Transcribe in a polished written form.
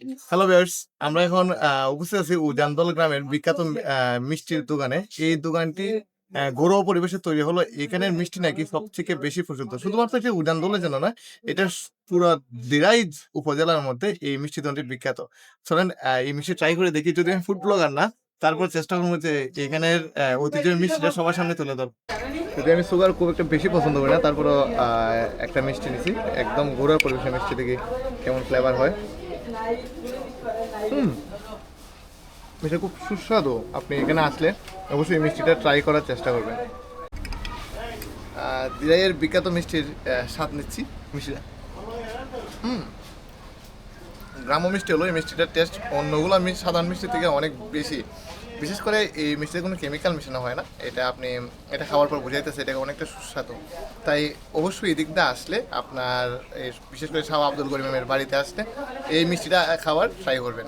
Hello viewers, আমরা এখন উপস্থিত আছি উজানদল গ্রামের বিখ্যাত মিষ্টির দোকানে। এই দোকানটি ঘরোয়া পরিবেশে তৈরি হলো। এখানের মিষ্টি নাকি সবথেকে বেশি প্রসিদ্ধ। শুধুমাত্র এটি উজানদলের জন্য নয়, এটা পুরা দিরাইজ উপজেলার মধ্যে এই মিষ্টি দোকানটি বিখ্যাত। চলেন এই মিষ্টি ট্রাই করে দেখি। যদি আমি ফুড ব্লগার না, তারপর চেষ্টা করবো যে এখানের ঐতিহ্যের মিষ্টিটা সবার সামনে তুলে ধরবো। যদি আমি সুগার খুব একটা বেশি পছন্দ করি না, তারপরও একটা মিষ্টি নিছি। একদম ঘরোয়া পরিবেশের মিষ্টি দেখি কেমন ফ্লেভার হয়। মিষ্টিটা খুব সুস্বাদু। আপনি এখানে আসলে অবশ্যই এই মিষ্টিটা ট্রাই করার চেষ্টা করবেন। দিরাইয়ের বিখ্যাত মিষ্টির স্বাদ নিচ্ছি মিষ্টিটা। গ্রাম্য মিষ্টি হলো এই মিষ্টিটার টেস্ট অন্যগুলো সাধারণ মিষ্টি থেকে অনেক বেশি। বিশেষ করে এই মিষ্টিতে কোনো কেমিক্যাল মেশানো হয় না। এটা খাওয়ার পর বোঝাইতেছে এটা অনেকটা সুস্বাদু। তাই অবশ্যই এদিক দিয়ে আসলে আপনার বিশেষ করে শাহ আব্দুল করিমের বাড়িতে আসলে এই মিষ্টিটা খাওয়ার ট্রাই করবেন।